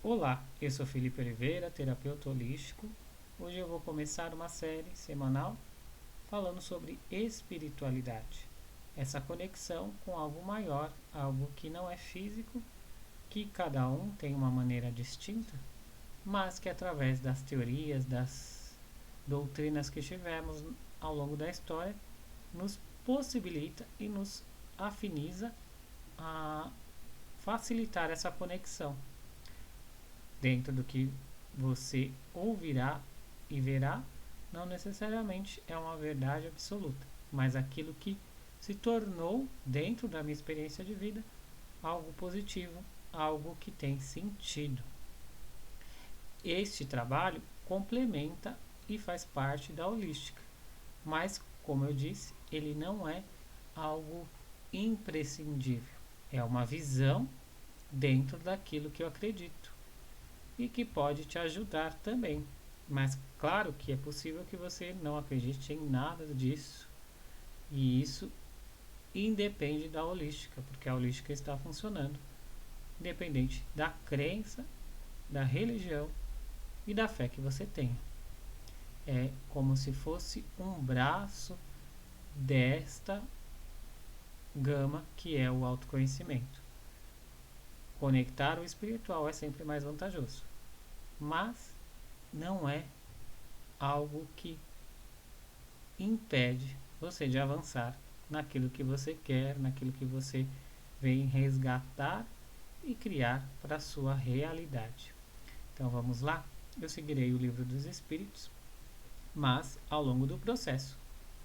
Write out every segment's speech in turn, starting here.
Olá, eu sou Felipe Oliveira, terapeuta holístico. Hoje eu vou começar uma série semanal falando sobre espiritualidade. Essa conexão com algo maior, algo que não é físico, que cada um tem uma maneira distinta, mas que através das teorias, das doutrinas que tivemos ao longo da história, nos possibilita e nos afiniza a facilitar essa conexão dentro do que você ouvirá e verá, não necessariamente é uma verdade absoluta, mas aquilo que se tornou, dentro da minha experiência de vida, algo positivo, algo que tem sentido. Este trabalho complementa e faz parte da holística, mas, como eu disse, ele não é algo imprescindível. É uma visão dentro daquilo que eu acredito e que pode te ajudar também. Mas claro que é possível que você não acredite em nada disso. E isso independe da holística, porque a holística está funcionando independente da crença, da religião e da fé que você tenha. É como se fosse um braço desta gama que é o autoconhecimento. Conectar o espiritual é sempre mais vantajoso, mas não é algo que impede você de avançar naquilo que você quer, naquilo que você vem resgatar e criar para a sua realidade. Então vamos lá? Eu seguirei o livro dos Espíritos, mas ao longo do processo,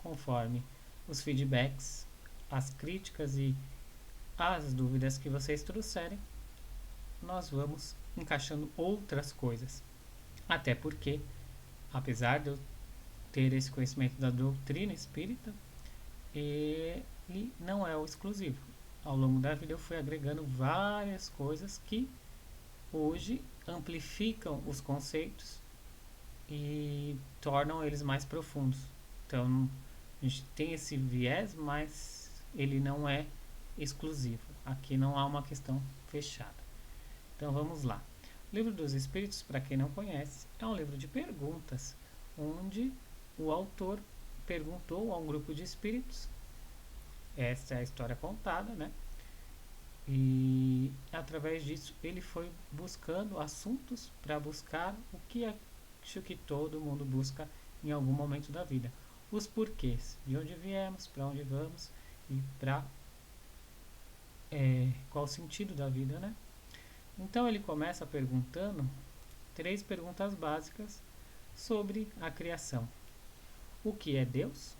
conforme os feedbacks, as críticas e as dúvidas que vocês trouxerem, nós vamos encaixando outras coisas. Até porque, apesar de eu ter esse conhecimento da doutrina espírita, ele não é o exclusivo. Ao longo da vida eu fui agregando várias coisas que hoje amplificam os conceitos e tornam eles mais profundos. Então a gente tem esse viés, mas ele não é exclusivo. Aqui não há uma questão fechada. Então vamos lá. O Livro dos Espíritos, para quem não conhece, é um livro de perguntas, onde o autor perguntou a um grupo de espíritos. Essa é a história contada, né? E através disso ele foi buscando assuntos para buscar o que acho que todo mundo busca em algum momento da vida. Os porquês, de onde viemos, para onde vamos e para qual o sentido da vida, né? Então ele começa perguntando 3 perguntas básicas sobre a criação. O que é Deus?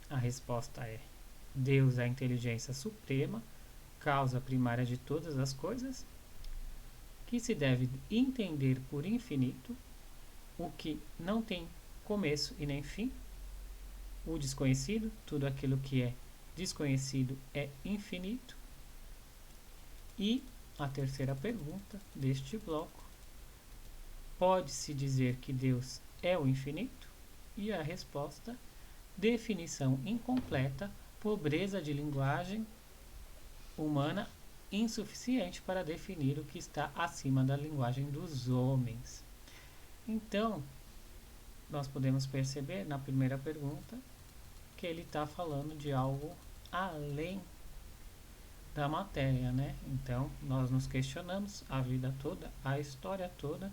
A resposta é: Deus é a inteligência suprema, causa primária de todas as coisas, que se deve entender por infinito, o que não tem começo e nem fim. O desconhecido, tudo aquilo que é desconhecido é infinito. E a terceira pergunta deste bloco: pode-se dizer que Deus é o infinito? E a resposta: definição incompleta, pobreza de linguagem humana insuficiente para definir o que está acima da linguagem dos homens. Então, nós podemos perceber na primeira pergunta que ele está falando de algo além da matéria, né? Então, nós nos questionamos a vida toda, a história toda,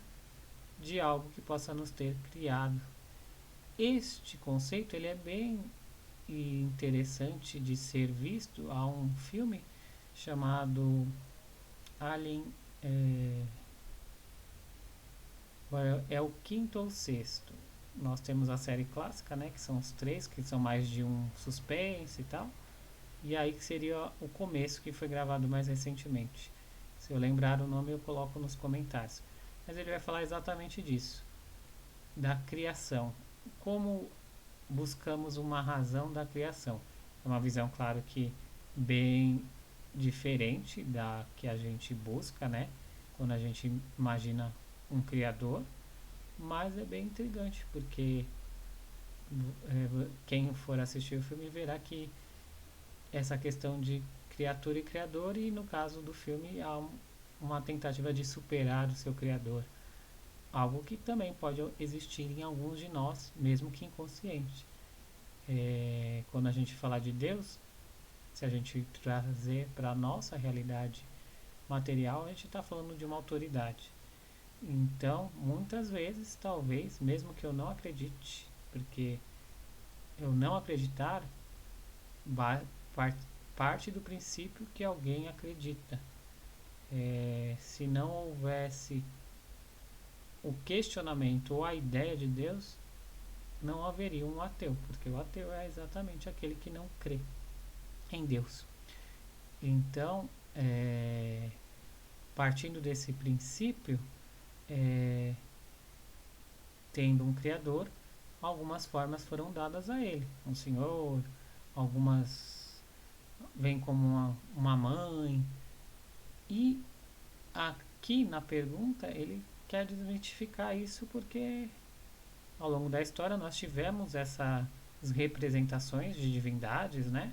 de algo que possa nos ter criado. Este conceito ele é bem interessante de ser visto. Há um filme chamado Alien, é o quinto ou sexto. Nós temos a série clássica, né, que são os 3, que são mais de um suspense e tal. E aí que seria o começo, que foi gravado mais recentemente. Se eu lembrar o nome eu coloco nos comentários. Mas ele vai falar exatamente disso, da criação. Como buscamos uma razão da criação. É uma visão, claro que bem diferente da que a gente busca, né? Quando a gente imagina um criador, mas é bem intrigante, porque quem for assistir o filme verá que essa questão de criatura e criador, e no caso do filme há uma tentativa de superar o seu Criador. Algo que também pode existir em alguns de nós, mesmo que inconsciente. Quando a gente falar de Deus, se a gente trazer para a nossa realidade material, a gente está falando de uma autoridade. Então, muitas vezes, talvez, mesmo que eu não acredite, porque eu não acreditar parte do princípio que alguém acredita. Se não houvesse o questionamento ou a ideia de Deus, não haveria um ateu, porque o ateu é exatamente aquele que não crê em Deus. Então, partindo desse princípio, tendo um Criador, algumas formas foram dadas a ele. Um Senhor, algumas vêm como uma mãe. E aqui na pergunta ele quer desmitificar isso porque ao longo da história nós tivemos essas representações de divindades, né?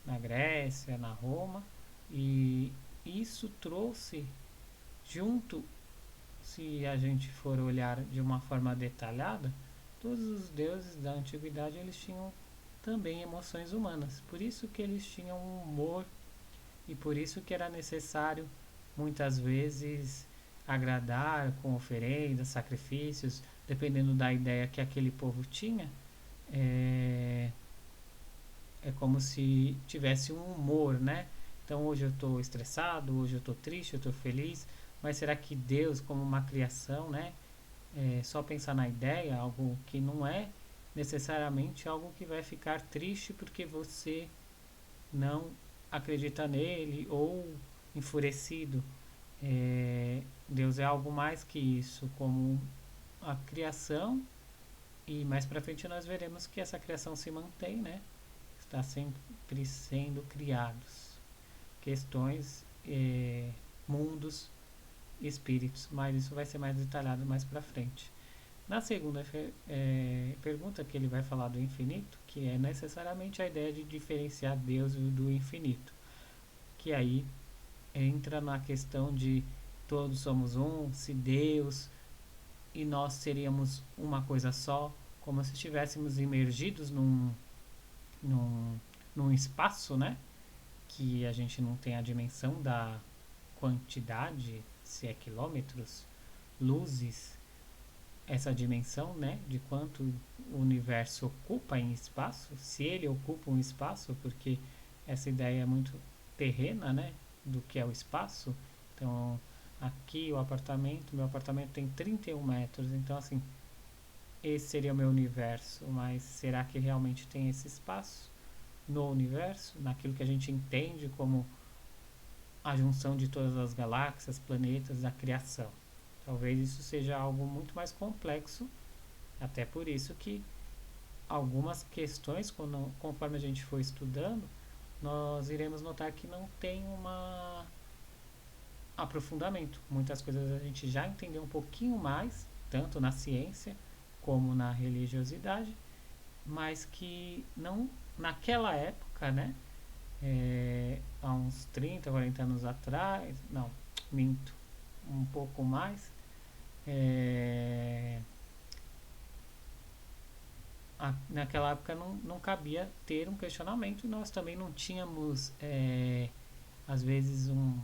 Na Grécia, na Roma, e isso trouxe junto, se a gente for olhar de uma forma detalhada, todos os deuses da antiguidade eles tinham também emoções humanas. Por isso que eles tinham um humor e por isso que era necessário muitas vezes agradar com oferendas, sacrifícios, dependendo da ideia que aquele povo tinha. É como se tivesse um humor, né? Então hoje eu estou estressado, hoje eu estou triste, eu estou feliz, mas será que Deus, como uma criação, né? Só pensar na ideia, algo que não é necessariamente algo que vai ficar triste porque você não acredita nele ou enfurecido. Deus é algo mais que isso, como a criação, e mais para frente nós veremos que essa criação se mantém, né? Está sempre sendo criados questões, mundos, espíritos, mas isso vai ser mais detalhado mais para frente. Na segunda pergunta que ele vai falar do infinito, que é necessariamente a ideia de diferenciar Deus do infinito, que aí entra na questão de todos somos um, se Deus e nós seríamos uma coisa só, como se estivéssemos imergidos num, num espaço, né? Que a gente não tem a dimensão da quantidade, se é quilômetros, luzes, essa dimensão, né, de quanto o universo ocupa em espaço, se ele ocupa um espaço, porque essa ideia é muito terrena, né, do que é o espaço. Então, aqui meu apartamento tem 31 metros, então assim, esse seria o meu universo, mas será que realmente tem esse espaço no universo, naquilo que a gente entende como a junção de todas as galáxias, planetas, da criação? Talvez isso seja algo muito mais complexo, até por isso que algumas questões, conforme a gente for estudando, nós iremos notar que não tem um aprofundamento. Muitas coisas a gente já entendeu um pouquinho mais, tanto na ciência como na religiosidade, mas que não naquela época, né? Há uns 30, 40 anos atrás, não, minto, um pouco mais, naquela época não cabia ter um questionamento e nós também não tínhamos, às vezes, um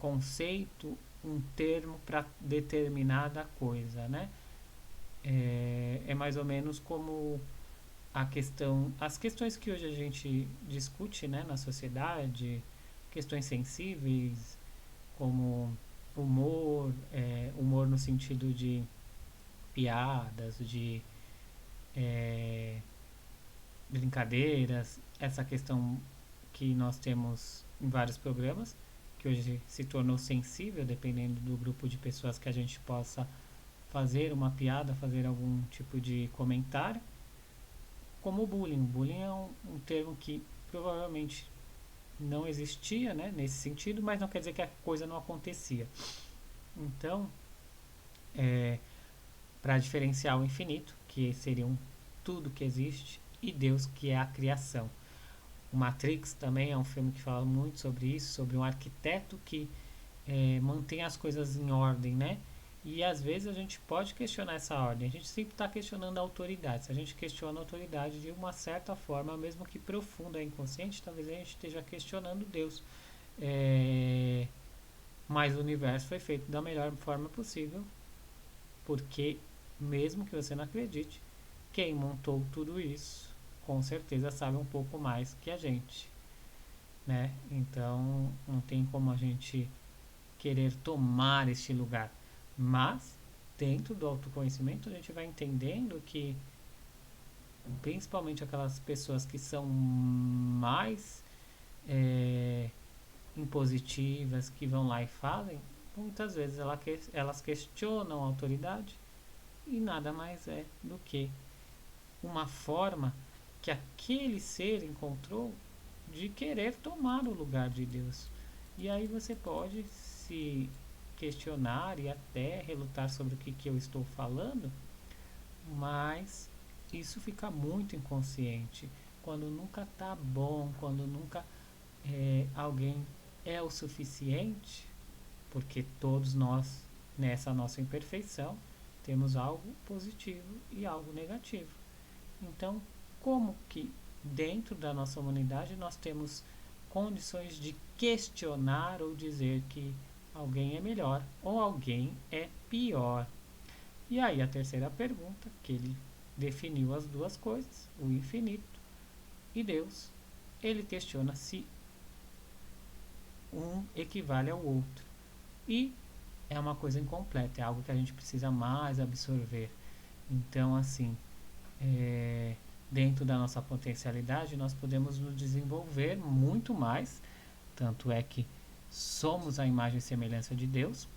conceito, um termo para determinada coisa, né? É mais ou menos como as questões que hoje a gente discute, né, na sociedade, questões sensíveis, como humor, humor no sentido de piadas, de brincadeiras, essa questão que nós temos em vários programas, que hoje se tornou sensível, dependendo do grupo de pessoas que a gente possa fazer uma piada, fazer algum tipo de comentário, como o bullying. O bullying é um termo que provavelmente não existia, né, nesse sentido, mas não quer dizer que a coisa não acontecia. Então, para diferenciar o infinito, que seria tudo que existe, e Deus, que é a criação. O Matrix também é um filme que fala muito sobre isso, sobre um arquiteto que mantém as coisas em ordem, né? E às vezes a gente pode questionar essa ordem. A gente sempre está questionando a autoridade. Se a gente questiona a autoridade de uma certa forma, mesmo que profunda, inconsciente, talvez a gente esteja questionando Deus. É, mas o universo foi feito da melhor forma possível, porque mesmo que você não acredite, quem montou tudo isso com certeza sabe um pouco mais que a gente, né? Então não tem como a gente querer tomar este lugar. Mas dentro do autoconhecimento a gente vai entendendo que principalmente aquelas pessoas que são mais é, impositivas, que vão lá e fazem, muitas vezes elas questionam a autoridade e nada mais é do que uma forma que aquele ser encontrou de querer tomar o lugar de Deus. E aí você pode se questionar e até relutar sobre o que eu estou falando, mas isso fica muito inconsciente quando nunca tá bom, quando nunca alguém é o suficiente, porque todos nós, nessa nossa imperfeição, temos algo positivo e algo negativo. Então, como que dentro da nossa humanidade nós temos condições de questionar ou dizer que alguém é melhor ou alguém é pior? E aí a terceira pergunta, que ele definiu as duas coisas, o infinito e Deus, ele questiona se um equivale ao outro. E é uma coisa incompleta, é algo que a gente precisa mais absorver. Então, assim, dentro da nossa potencialidade, nós podemos nos desenvolver muito mais. Tanto é que somos a imagem e semelhança de Deus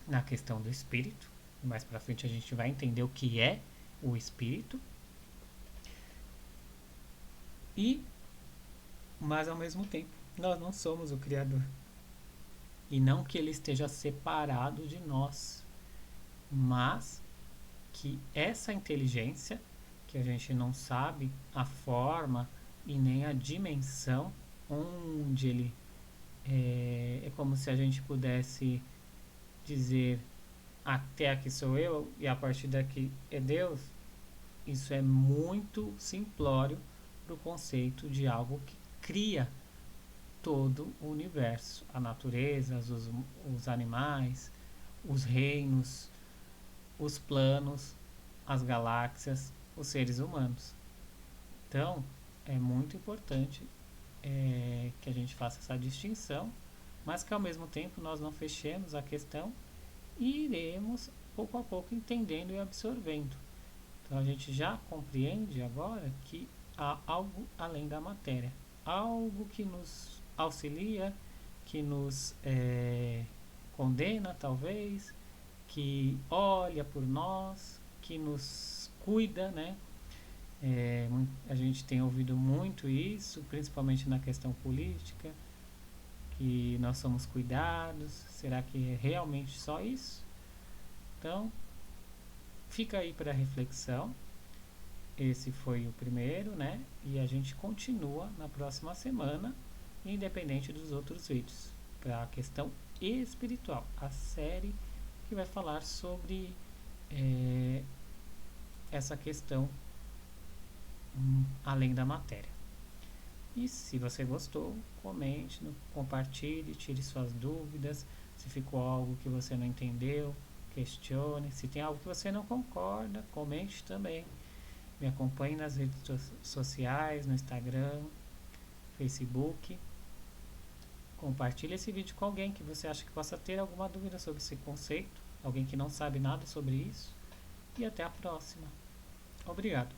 na questão do espírito. Mais para frente a gente vai entender o que é o espírito. Mas ao mesmo tempo, nós não somos o Criador. E não que ele esteja separado de nós, mas que essa inteligência, que a gente não sabe a forma e nem a dimensão onde ele é como se a gente pudesse dizer até aqui sou eu e a partir daqui é Deus. Isso é muito simplório para o conceito de algo que cria todo o universo, a natureza, os animais, os reinos, os planos, as galáxias, os seres humanos. Então, é muito importante que a gente faça essa distinção, mas que ao mesmo tempo nós não fechemos a questão e iremos pouco a pouco entendendo e absorvendo. Então a gente já compreende agora que há algo além da matéria, algo que nos auxilia, que nos condena talvez, que olha por nós, que nos cuida, né? A gente tem ouvido muito isso, principalmente na questão política, que nós somos cuidados. Será que é realmente só isso? Então, fica aí para reflexão. Esse foi o primeiro, né? E a gente continua na próxima semana, independente dos outros vídeos, para a questão espiritual, a série que vai falar sobre essa questão além da matéria. E se você gostou, comente, compartilhe, tire suas dúvidas. Se ficou algo que você não entendeu, questione. Se tem algo que você não concorda, comente também. Me acompanhe nas redes sociais, no Instagram, Facebook. Compartilhe esse vídeo com alguém que você acha que possa ter alguma dúvida sobre esse conceito, alguém que não sabe nada sobre isso. E até a próxima. Obrigado.